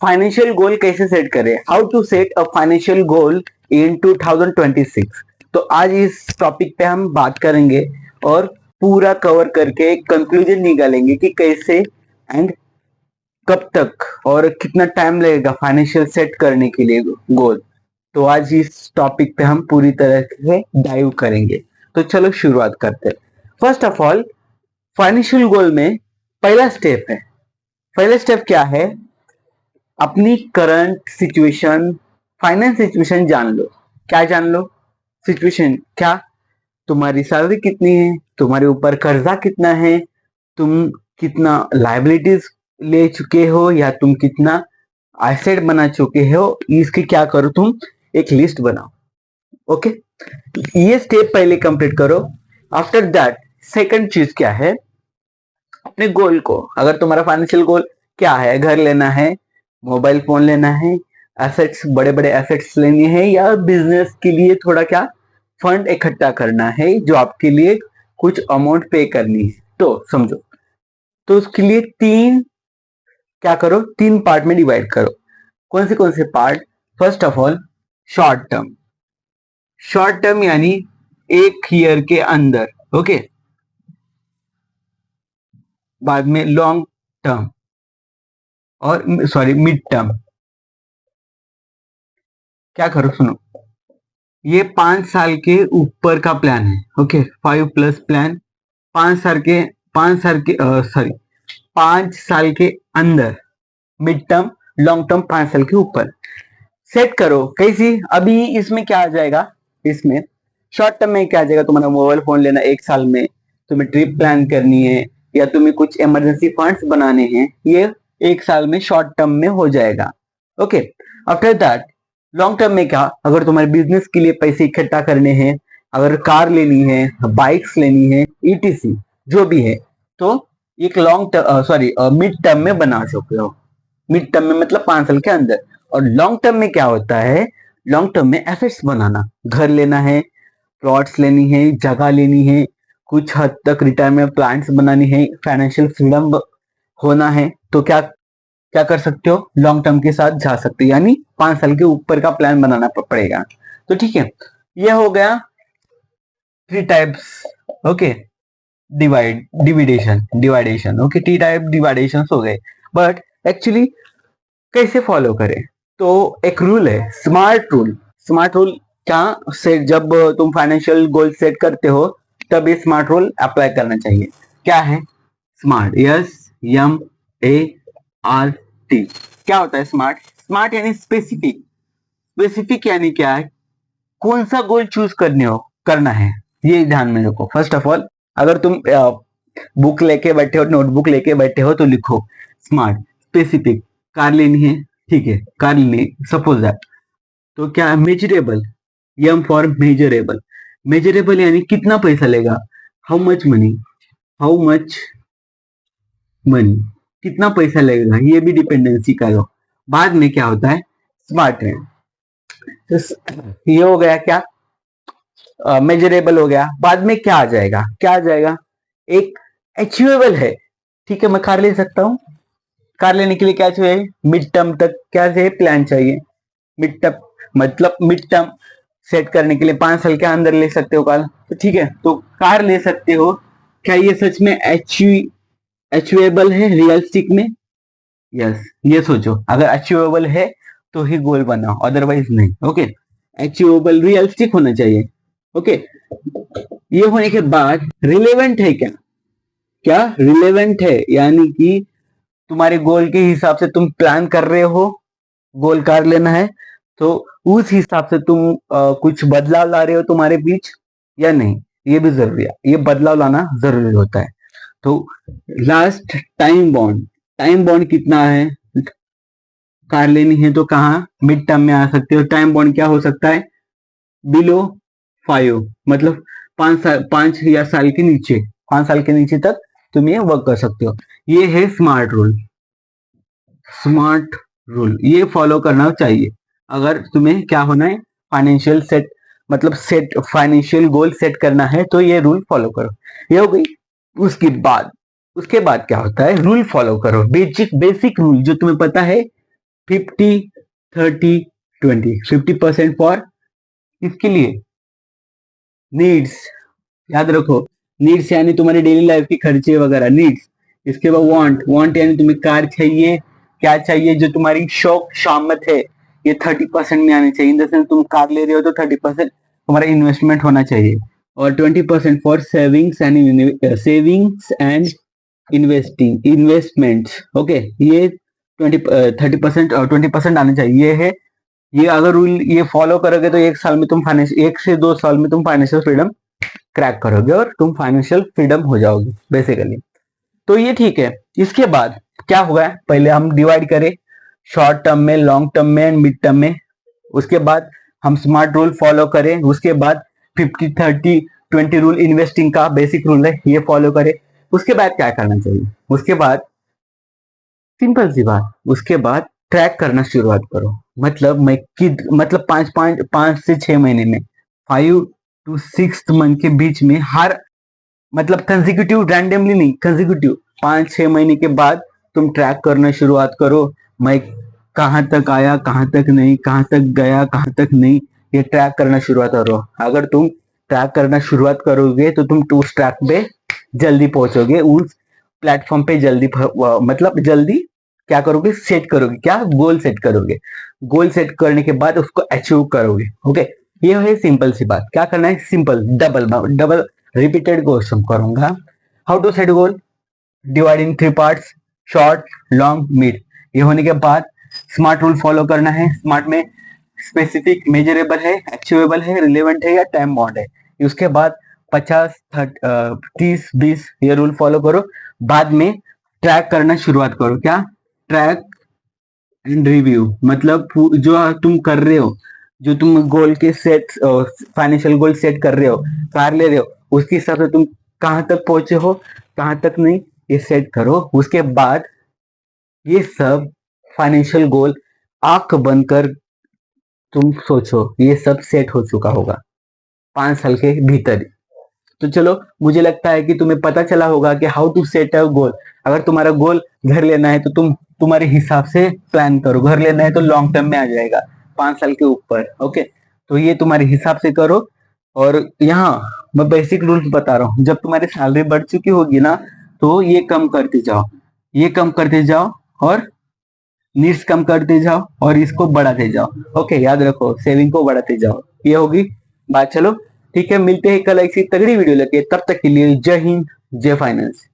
Financial goal कैसे set करें, how to set a financial goal in 2026। तो आज इस टॉपिक पे हम बात करेंगे और पूरा कवर करके एक कंक्लूजन निकालेंगे कि कैसे एंड कब तक और कितना टाइम लगेगा फाइनेंशियल सेट करने के लिए गोल। तो आज इस टॉपिक पे हम पूरी तरह से डाइव करेंगे। तो चलो शुरुआत करते हैं। First of all, financial goal में पहला स्टेप है। पहला स्टेप क्या है? अपनी करंट सिचुएशन, फाइनेंस सिचुएशन जान लो। क्या जान लो? सिचुएशन क्या? तुम्हारी सैलरी कितनी है, तुम्हारे ऊपर कर्जा कितना है, तुम कितना लायबिलिटीज ले चुके हो या तुम कितना एसेट बना चुके हो, इसकी क्या करो, तुम एक लिस्ट बनाओ। ओके, ये स्टेप पहले कंप्लीट करो। आफ्टर दैट सेकंड चीज क्या है? अपने गोल को, अगर तुम्हारा फाइनेंशियल गोल क्या है, घर लेना है, मोबाइल फोन लेना है, एसेट्स, बड़े बड़े एसेट्स लेने हैं, या बिजनेस के लिए थोड़ा क्या फंड इकट्ठा करना है जो आपके लिए कुछ अमाउंट पे करनी है, तो समझो। तो उसके लिए क्या करो, तीन पार्ट में डिवाइड करो। कौन से part? First of all, short term. Short term यानी एक ईयर के अंदर, ओके। बाद में लॉन्ग टर्म और मिड टर्म। क्या करो, सुनो, ये 5 साल के ऊपर का प्लान है, ओके। 5+ प्लान, 5 साल के अंदर, मिड टर्म, लॉन्ग टर्म, 5 साल के ऊपर सेट करो। कैसी? अभी इसमें क्या आ जाएगा, इसमें शॉर्ट टर्म में क्या आ जाएगा? तुम्हारा मोबाइल फोन लेना 1 साल में, तुम्हें ट्रिप प्लान करनी है, या तुम्हें कुछ इमरजेंसी फंड्स बनाने हैं, ये 1 साल में शॉर्ट टर्म में हो जाएगा, okay. After that long term में क्या? अगर तुम्हारे बिजनेस के लिए पैसे इकट्ठा करने हैं, अगर कार लेनी है, बाइक्स लेनी है, ईटीसी जो भी है, तो एक मिड टर्म में बना सकते हो। मिड टर्म में मतलब 5 साल के अंदर। और लॉन्ग टर्म में क्या होता है? लॉन्ग टर्म में एसेट्स बनाना, घर लेना है, प्लॉट्स लेनी है, जगह लेनी है, कुछ हद तक रिटायरमेंट प्लान्स बनानी है, फाइनेंशियल फ्रीडम होना है, तो क्या क्या कर सकते हो? लॉन्ग टर्म के साथ जा सकते हो, यानी 5 साल के ऊपर का प्लान बनाना पड़ेगा। तो ठीक है, ये हो गया 3 टाइप्स, ओके। डिवाइडेशन, ओके। 3 टाइप डिवाइडेशन हो गए, बट एक्चुअली कैसे फॉलो करें? तो एक रूल है, स्मार्ट रूल। स्मार्ट रूल क्या से, जब तुम फाइनेंशियल गोल सेट करते हो तब ये स्मार्ट रूल अप्लाई करना चाहिए। क्या है स्मार्ट? SMART। क्या होता है स्मार्ट? स्मार्ट यानी स्पेसिफिक। स्पेसिफिक यानी क्या है? कौन सा गोल चूज करना है, ये ध्यान में रखो। फर्स्ट ऑफ ऑल, अगर तुम बुक लेके बैठे हो, नोटबुक लेके बैठे हो, तो लिखो स्मार्ट, स्पेसिफिक। कार लेनी है, ठीक है, कार लेनी, सपोज दैट। तो क्या? Measurable, M for measurable. Measurable यानी कितना पैसा लेगा, हाउ मच मनी, कितना पैसा लगेगा, ये भी डिपेंडेंसी करो। बाद में क्या होता है? स्मार्ट है। तो ये हो गया क्या? मेजरेबल हो गया। बाद में क्या आ जाएगा? एक अचीवेबल है, ठीक है, मैं कार ले सकता हूँ। कार लेने के लिए क्या चाहिए? मिड टर्म तक क्या चाहिए? प्लान चाहिए। मिड टर्म मतलब मिड टर्म सेट करने के लिए 5 साल के अंदर ले सकते हो कार, तो ठीक है, तो कार ले सकते हो। क्या ये सच में अचीवेबल है रियलिस्टिक में? यस, ये सोचो, अगर अचीवेबल है तो ही गोल बनाओ, अदरवाइज नहीं, ओके। अचीवेबल, रियलिस्टिक होना चाहिए, ओके। ये होने के बाद रिलेवेंट है क्या? रिलेवेंट है, यानी कि तुम्हारे गोल के हिसाब से तुम प्लान कर रहे हो, गोल कार लेना है, तो उस हिसाब से तुम कुछ बदलाव ला रहे हो तुम्हारे बीच या नहीं, ये भी जरूरी है। ये बदलाव लाना जरूरी होता है। तो लास्ट, टाइम बॉन्ड कितना है? कार लेनी है तो कहाँ मिड टर्म में आ सकते हो। टाइम बॉन्ड क्या हो सकता है? बिलो 5, मतलब 5 साल के नीचे, 5 साल के नीचे तक तुम ये वर्क कर सकते हो। ये है स्मार्ट रूल, ये फॉलो करना चाहिए अगर तुम्हें क्या होना है, फाइनेंशियल सेट, मतलब फाइनेंशियल गोल सेट करना है, तो ये रूल फॉलो करो। ये हो गई। उसके बाद क्या होता है? रूल फॉलो करो, बेसिक रूल जो तुम्हें पता है, 50-30-20, 50% फॉर इसके लिए नीड्स, याद रखो नीड्स यानी तुम्हारी डेली लाइफ की खर्चे वगैरह नीड्स। इसके बाद वांट यानी तुम्हें कार चाहिए, क्या चाहिए जो तुम्हारी शौक शामत है, ये 30% में आनी चाहिए। इन द सेंस तुम कार ले रहे हो तो 30% तुम्हारा इन्वेस्टमेंट होना चाहिए, और 20% for savings and investments. Okay, ये 30% और 20% आना चाहिए। ये है, ये अगर रूल ये फॉलो करोगे तो 1 साल में तुम फाइनेंशियल 1 से 2 साल में तुम फाइनेंशियल फ्रीडम क्रैक करोगे और तुम फाइनेंशियल फ्रीडम हो जाओगे बेसिकली। तो ये ठीक है। इसके बाद क्या हुआ है, पहले हम डिवाइड करें शॉर्ट टर्म में, लॉन्ग टर्म में एंड मिड टर्म में। उसके बाद हम स्मार्ट रूल फॉलो करें। उसके बाद 50-30-20 रूल इन्वेस्टिंग का बेसिक रूल है, ये फॉलो करें। उसके बाद क्या करना चाहिए, उसके बाद सिंपल सी बात, उसके बाद ट्रैक करना शुरुआत करो। मतलब मैं मतलब 5 से 6 महीने में, 5 to 6 मंथ के बीच में हर, मतलब कंसेक्यूटिव, रैंडमली नहीं, कंसेक्यूटिव 5-6 महीने के बाद तुम ट्रैक करना शुरुआत करो। मैं कहाँ तक आया, कहाँ तक नहीं, कहाँ तक गया, कहाँ तक नहीं, ये ट्रैक करना शुरुआत करो। अगर तुम ट्रैक करना शुरुआत करोगे तो तुम उस ट्रैक पे जल्दी पहुंचोगे, उस प्लेटफॉर्म पे जल्दी, मतलब जल्दी क्या करोगे, सेट करोगे, क्या गोल सेट करोगे। गोल सेट करने के बाद उसको अचीव करोगे। ओके, ये है सिंपल सी बात। क्या करना है, simple double double repeated question करूंगा। How to set goal, divide in 3 parts, short, long, mid. ये होने के बाद स्मार्ट रूल फॉलो करना है। स्मार्ट में स्पेसिफिक, मेजरेबल है, अचीवेबल है, रिलेवेंट है या टाइम बाउंड है। उसके बाद 50-30-20 ये रूल फॉलो करो। बाद में ट्रैक करना शुरुआत करो। क्या, ट्रैक एंड रिव्यू, मतलब जो तुम कर रहे हो, जो तुम गोल के सेट, फाइनेंशियल गोल सेट कर रहे हो, कार ले रहे हो, उसके हिसाब से तुम कहाँ तक पहुंचे हो, कहाँ तक नहीं, ये सेट करो। उसके बाद ये सब फाइनेंशियल गोल आंख बंद कर तुम सोचो, ये सब सेट हो चुका होगा 5 साल के भीतर ही। तो चलो, मुझे लगता है कि तुम्हें पता चला होगा कि हाउ टू सेट अ गोल। अगर तुम्हारा गोल घर लेना है तो तुम तुम्हारे हिसाब से प्लान करो। घर लेना है तो लॉन्ग टर्म में आ जाएगा, 5 साल के ऊपर। ओके, तो ये तुम्हारे हिसाब से करो। और यहाँ मैं बेसिक रूल्स बता रहा हूँ, जब तुम्हारी सैलरी बढ़ चुकी होगी ना, तो ये कम करते जाओ, ये कम करते जाओ, और नीड्स कम करते जाओ, और इसको बढ़ाते जाओ। ओके, याद रखो, सेविंग को बढ़ाते जाओ। ये होगी बात। चलो ठीक है, मिलते हैं कल ऐसी तगड़ी वीडियो लेके। तब तक के लिए जय हिंद, जय फाइनेंस।